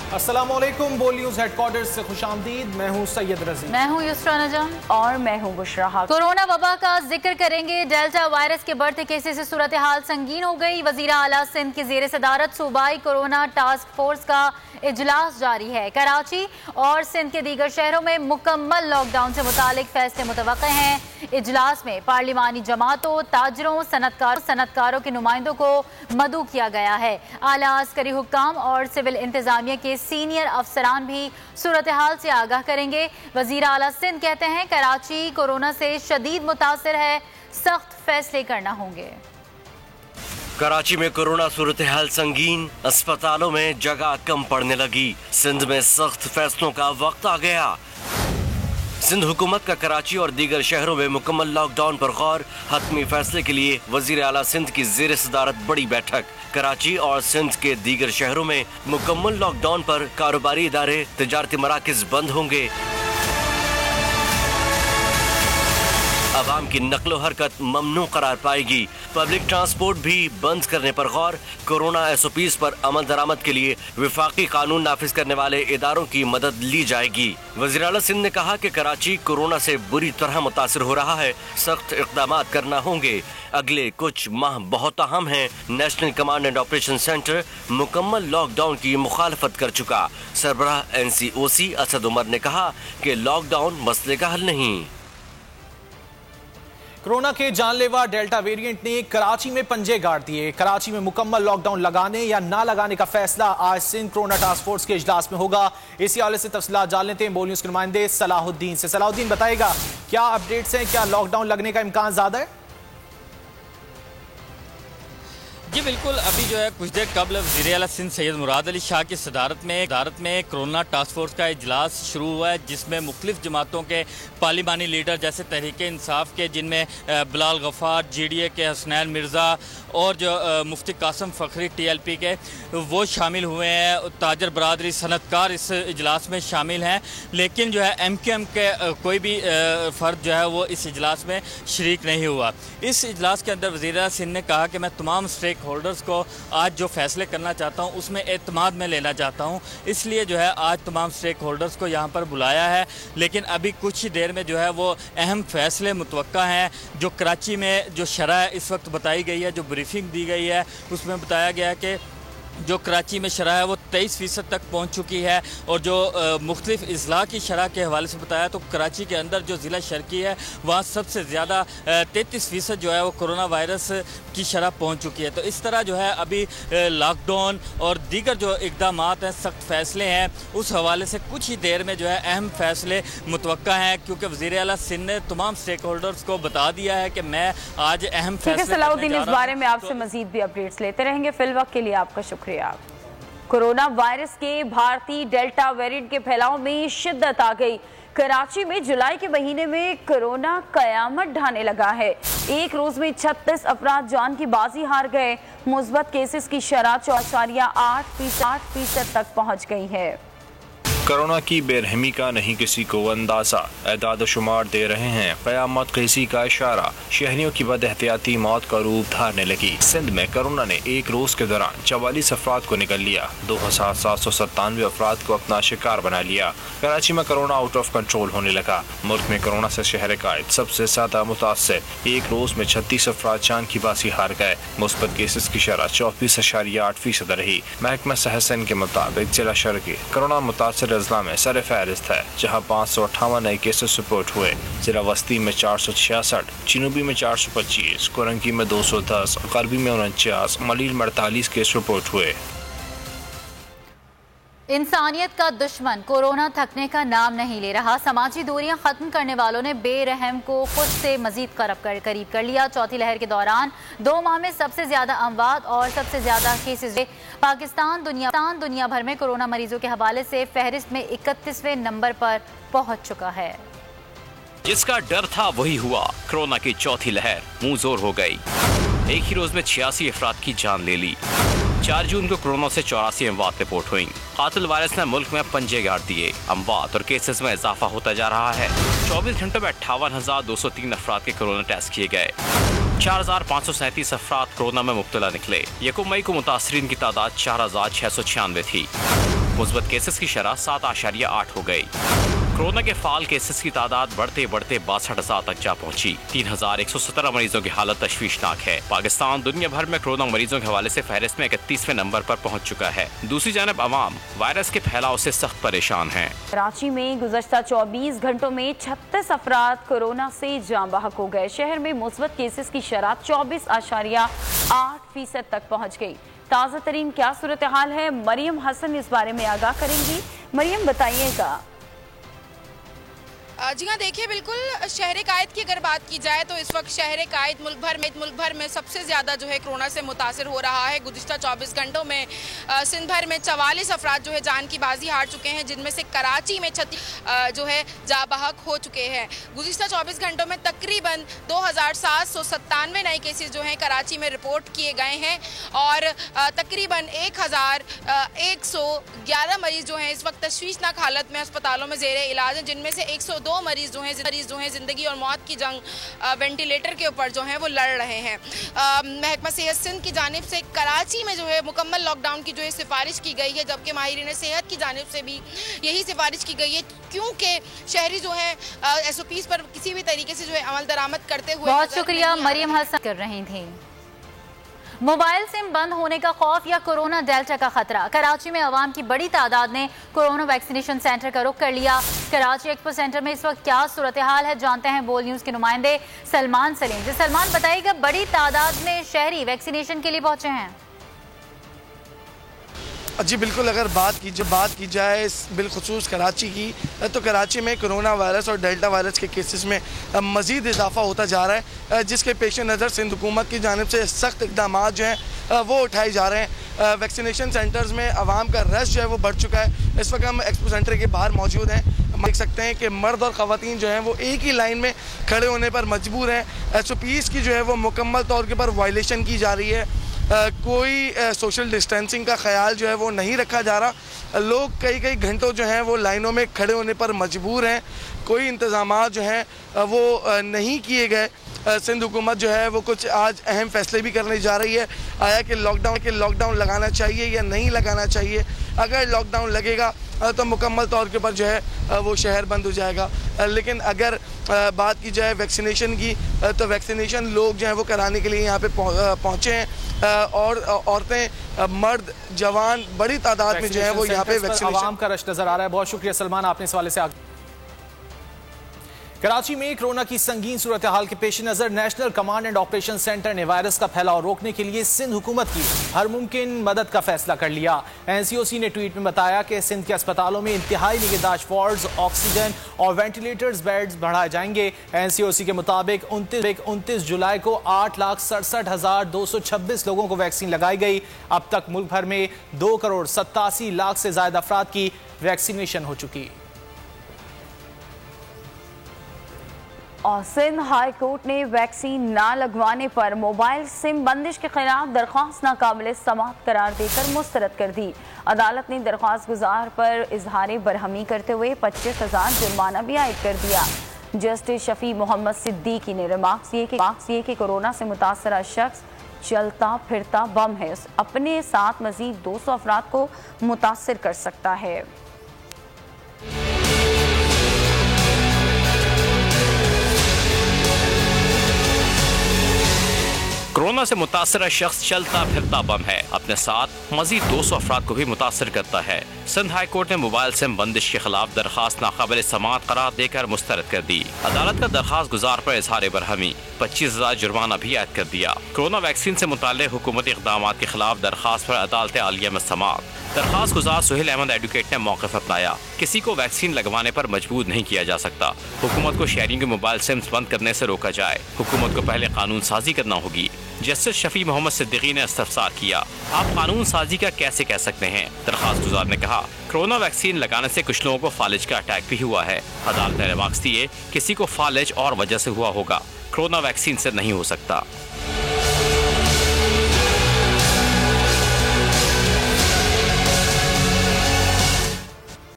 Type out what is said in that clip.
अस्सलामुअलैकुम, बोल news headquarter से खुशामदीद। मैं हूँ सैयद रज़ी। मैं हूँ युसरा नजम और मैं हूँ बुशरा। कोरोना वबा का जिक्र करेंगे। डेल्टा वायरस के बढ़ते केसेस से सूरत हाल संगीन हो गई। वज़ीर आला सिंध की ज़ेर सदारत सूबाई कोरोना टास्क फोर्स का इजलास जारी है। कराची और सिंध के दीगर शहरों में मुकम्मल लॉकडाउन से मुतालिक फैसले मुतवक्के हैं। इजलास में पार्लिमानी जमातों, ताजरों, सनतकारों के नुमाइंदों को मदऊ किया गया है। आला अस्करी हुक्काम और सिविल इंतजामिया के सीनियर अफसरान भी सूरत हाल से आगाह करेंगे। वज़ीर आला सिंध कहते हैं कराची कोरोना से शदीद मुतासिर है, सख्त फैसले करना होंगे। कराची में कोरोना सूरत हाल संगीन, अस्पतालों में जगह कम पड़ने लगी। सिंध में सख्त फैसलों का वक्त आ गया। सिंध हुकूमत का कराची और दीगर शहरों में मुकम्मल लॉकडाउन पर गौर। हतमी फैसले के लिए वज़ीर आला सिंध की ज़ेर सदारत बड़ी बैठक। कराची और सिंध के दीगर शहरों में मुकम्मल लॉकडाउन पर कारोबारी इदारे, तिजारती मराकिज़ बंद होंगे। अवाम की नकलो हरकत ममनू करार पाएगी। पब्लिक ट्रांसपोर्ट भी बंद करने पर गौर। कोरोना SOPs पर अमल दरामद के लिए विफाकी कानून नाफिज करने वाले इदारों की मदद ली जाएगी। वज़ीर आला सिंध ने कहा कि कराची कोरोना से बुरी तरह मुतासिर हो रहा है, सख्त इक़दाम करना होंगे। अगले कुछ माह बहुत अहम हैं। National command and operation centre मुकम्मल लॉकडाउन की मुखालफत कर चुका। सरबराह NCOC असद उमर ने कहा कि लॉकडाउन मसले का हल नहीं। कोरोना के जानलेवा डेल्टा वेरिएंट ने कराची में पंजे गाड़ दिए। कराची में मुकम्मल लॉकडाउन लगाने या ना लगाने का फैसला आज सिंध कोरोना टास्क फोर्स के इजलास में होगा। इसी हवाले से तफसीलात जान लेते हैं बोल न्यूज़ के नुमाइंदे सलाहुद्दीन से। सलाहुद्दीन बताएगा क्या अपडेट्स हैं, क्या लॉकडाउन लगने का इम्कान ज्यादा है? जी बिल्कुल, अभी जो है कुछ देर कबल वज़ीर आला सिंध सैयद मुराद अली शाह की सदारत में कोरोना टास्क फोर्स का इजलास शुरू हुआ है, जिसमें मुख्तलिफ जमातों के पार्लिमानी लीडर जैसे तहरीक इंसाफ के, जिनमें बिलाल गफ़ार, GDA के हसनैन मिर्ज़ा और जो मुफ्ती कासिम फ़खरी TLP के, वो शामिल हुए हैं। ताजर बरादरी, सनतकार इस इजलास में शामिल हैं। लेकिन जो है MQM के कोई भी फ़र्द जो है वो इस इजलास में शरीक नहीं हुआ। इस इजलास के अंदर वज़ीर आला सिंध ने कहा कि मैं तमाम स्टेक होल्डर्स को आज जो फैसले करना चाहता हूं उसमें एतमाद में लेना चाहता हूं, इसलिए जो है आज तमाम स्टेक होल्डर्स को यहां पर बुलाया है। लेकिन अभी कुछ ही देर में जो है वो अहम फैसले मुतवक्का हैं। जो कराची में जो शरह इस वक्त बताई गई है, जो ब्रीफिंग दी गई है, उसमें बताया गया है कि जो कराची में शरह है वो 23% तक पहुंच चुकी है। और जो मुख्तलिफ अजला की शरह के हवाले से बताया तो कराची के अंदर जो ज़िला शर्की है वहाँ सबसे ज़्यादा 33% जो है वो कोरोना वायरस की शरह पहुंच चुकी है। तो इस तरह जो है अभी लॉकडाउन और दीगर जो इक़दाम हैं, सख्त फ़ैसले हैं, उस हवाले से कुछ ही देर में जो है अहम फ़ैसले मुतवक्का हैं, क्योंकि वज़ीर आला सिंध ने तमाम स्टेक होल्डर्स को बता दिया है कि मैं आज अहम फैसले। सलाहुद्दीन, इस बारे में आपसे मज़ीद भी अपडेट्स लेते रहेंगे। फिल वक्त के लिए आपका शुक्रिया। कोरोना वायरस के भारतीय डेल्टा वेरिएंट के फैलाव में शिद्दत आ गई। कराची में जुलाई के महीने में कोरोना कयामत ढाने लगा है। एक रोज में 36 अफराद जान की बाजी हार गए। मुस्बत केसेस की शरह 4.8% तक पहुंच गई है। कोरोना की बेरहमी का नहीं किसी को अंदाजा, एदाद शुमार दे रहे हैं क़यामत किसी का इशारा। शहरियों की बद एहतियाती मौत का रूप धारने लगी। सिंध में कोरोना ने एक रोज के दौरान 44 अफराद को निगल लिया। 2797 अफराद को अपना शिकार बना लिया। कराची में कोरोना आउट ऑफ कंट्रोल होने लगा। मुल्क में कोरोना से शहर कायद सबसे ज्यादा मुतासर। एक रोज में 36 अफराद जान की बाजी हार गए। मुस्बत केसेस की शरह 34.8% रही। महकमा सहसन के मुताबिक जिला शर्की कोरोना मुतासर अजला में सर फहरिस्त है, जहाँ 558 नए केसेस रिपोर्ट हुए। जिला वस्ती में 466, जनूबी में 425, कोरंकी में 210, गरबी में 49, मलील में 48 केस रिपोर्ट हुए। इंसानियत का दुश्मन कोरोना थकने का नाम नहीं ले रहा। समाजी दूरियां खत्म करने वालों ने बेरहम को खुद से मजीद करीब कर लिया। चौथी लहर के दौरान 2 माह में सबसे ज्यादा अमवात और सबसे ज्यादा केसेस। पाकिस्तान दुनिया भर में कोरोना मरीजों के हवाले से फहरिस्त में 31वें नंबर पर पहुंच चुका है। जिसका डर था वही हुआ। कोरोना की चौथी लहर मुंह जोर हो गई। एक ही रोज में 86 अफराद की जान ले ली। 4 जून को कोरोना से 84 अमवात रिपोर्ट हुई। कातिल वायरस ने मुल्क में पंजे गाड़ दिए। अमवात और केसेस में इजाफा होता जा रहा है। 24 घंटों में 58,203 अफराद के कोरोना टेस्ट किए गए। 4,537 अफराद कोरोना में मुब्तला निकले। 1 मई को मुतासरीन की तादाद 4,696 थी। मुस्बत केसेस की शरह 7.8 हो गई। कोरोना के फाल केसेस की तादाद बढ़ते बढ़ते 62,000 तक जा पहुंची। 3,117 मरीजों की हालत तशवीशनाक है। पाकिस्तान दुनिया भर में कोरोना मरीजों के हवाले से फहरिस्त में 31वें नंबर पर पहुंच चुका है। दूसरी जानब अवाम वायरस के फैलाव से सख्त परेशान हैं। कराची में गुज़श्ता 24 घंटों में 36 अफराद कोरोना से जाँ बहक हो गए। शहर में मुस्बत केसेस की शरह 24.8% तक पहुँच गई। ताज़ा तरीन क्या सूरत हाल है, मरियम हसन इस बारे में आगाह करेंगी। मरियम बताइएगा। जी हाँ, देखिए बिल्कुल शहर कायद की अगर बात की जाए तो इस वक्त शहर कायद मुल्क भर में सबसे ज़्यादा जो है कोरोना से मुतासर हो रहा है। गुज़िश्ता 24 घंटों में सिंध भर में 44 अफराद जो है जान की बाजी हार चुके हैं, जिनमें से कराची में 36 जो है जा बहक हो चुके हैं। गुज़िश्ता 24 घंटों में तकरीबन 2,797 नए केसेस जो हैं कराची में रिपोर्ट किए गए हैं और तकरीबन 1,111 मरीज़ जो हैं इस वक्त तशवीशनाक हालत में अस्पतालों में ज़ेरे इलाज हैं, जिनमें से 102 मरीज जो हैं जिंदगी और मौत की जंग वेंटिलेटर के ऊपर जो हैं वो लड़ रहे हैं। महकमा सेहत सिंध की जानिब से कराची में जो है मुकम्मल लॉकडाउन की जो है सिफारिश की गई है, जबकि माहिरीन सेहत की जानिब से भी यही सिफारिश की गई है, क्योंकि शहरी जो है SOPs पर किसी भी तरीके से जो है अमल दरामद करते हुए। बहुत शुक्रिया मरियम हसन कर रही थी। मोबाइल सिम बंद होने का खौफ या कोरोना डेल्टा का खतरा। कराची में अवाम की बड़ी तादाद ने कोरोना वैक्सीनेशन सेंटर का रुख कर लिया। कराची एक्सपो सेंटर में इस वक्त क्या सूरत हाल है, जानते हैं बोल न्यूज़ के नुमाइंदे सलमान सलीम से। सलमान बताइएगा, बड़ी तादाद में शहरी वैक्सीनेशन के लिए पहुंचे हैं। जी बिल्कुल, अगर बात की जाए बिलखुसूस कराची की, तो कराची में कोरोना वायरस और डेल्टा वायरस के केसेस में मज़ीद इजाफा होता जा रहा है, जिसके पेश नज़र सिंध हुकूमत की जानिब से सख्त इक़दाम जो हैं वो उठाए जा रहे हैं। वैक्सीनेशन सेंटर्स में आवाम का रश जो है वो बढ़ चुका है। इस वक्त हम एक्सपो सेंटर के बाहर मौजूद हैं। हम देख सकते हैं कि मर्द और ख़वातीन जो हैं वो एक ही लाइन में खड़े होने पर मजबूर हैं। SOPs की जो है वो मुकम्मल तौर के पर वायलेशन की जा रही है। कोई सोशल डिस्टेंसिंग का ख्याल जो है वो नहीं रखा जा रहा। लोग कई घंटों जो हैं वो लाइनों में खड़े होने पर मजबूर हैं। कोई इंतज़ामात जो हैं वो नहीं किए गए। सिंध हुकूमत जो है वो कुछ आज अहम फैसले भी करने जा रही है। आया कि लॉकडाउन लगाना चाहिए या नहीं लगाना चाहिए। अगर लॉकडाउन लगेगा तो मुकम्मल तौर के ऊपर जो है वो शहर बंद हो जाएगा। लेकिन अगर बात की जाए वैक्सीनेशन की, तो वैक्सीनेशन लोग जो है वो कराने के लिए यहाँ पे पहुँचे हैं और औरतें, मर्द, जवान बड़ी तादाद में जो है वो यहाँ पे वैक्सीनेशन का रश नजर आ रहा है। बहुत शुक्रिया सलमान, आपने इस वाले से कराची में कोरोना की संगीन सूरत हाल के पेश नजर national command and operation centre ने वायरस का फैलाव रोकने के लिए सिंध हुकूमत की हर मुमकिन मदद का फैसला कर लिया। NCOC ने ट्वीट में बताया कि सिंध के अस्पतालों में इंतहाई निगहदाश्त वार्ड्स, ऑक्सीजन और वेंटिलेटर्स बेड्स बढ़ाए जाएंगे। NCOC के मुताबिक 29 जुलाई को 8,67,226 लोगों को वैक्सीन लगाई गई। अब तक मुल्क भर में 2,87,00,000 से ज्यादा अफराद की वैक्सीनेशन हो चुकी। और सिंध हाई कोर्ट ने वैक्सीन ना लगवाने पर मोबाइल सिम बंदिश के खिलाफ दरख्वास्त नाकाबिल समाअत करार देकर मुस्तरद कर दी। अदालत ने दरख्वास्त गुजार पर इजहार बरहमी करते हुए 25,000 जुर्माना भी आयद कर दिया। जस्टिस शफी मोहम्मद सिद्दीकी ने रिमार्क्स ये कि कोरोना से मुतासरा शख्स चलता फिरता बम है, अपने साथ मजीद 200 अफराद को मुतासर कर सकता है। कोरोना से मुतासरा शख्स चलता फिरता बम है, अपने साथ मजीद 200 अफराद को भी मुतासर करता है। सिंध हाई कोर्ट ने मोबाइल सिम बंदिश के खिलाफ दरखास्त नाकाबिल समाअत करार देकर मुस्तरद कर दी। अदालत का दरखास्त गुजार पर इजहार बरहमी 25,000 जुर्माना भी आयद कर दिया। कोरोना वैक्सीन से मुताल्लिक़ हुकूमती इक़दामात के खिलाफ दरखास्त पर अदालत आलिया में समाअत। दरखास्त गुजार सुहेल अहमद एडवोकेट ने मौक़िफ़ अपनाया, किसी को वैक्सीन लगवाने पर मजबूर नहीं किया जा सकता। हुकूमत को शहरियों के मोबाइल सिम्स बंद करने से रोका जाए। हुकूमत को पहले कानून साजी करना होगी। जस्टिस शफी मोहम्मद सिद्दीकी ने इस्तफसार किया, आप कानून साजी का कैसे कह सकते हैं? दरखास्त गुजार ने कहा, कोरोना वैक्सीन लगाने से कुछ लोगों को फालिज का अटैक भी हुआ है। अदालत ने रिमार्क्स दिए, किसी को फालिज और वजह से हुआ होगा, कोरोना वैक्सीन से नहीं हो सकता।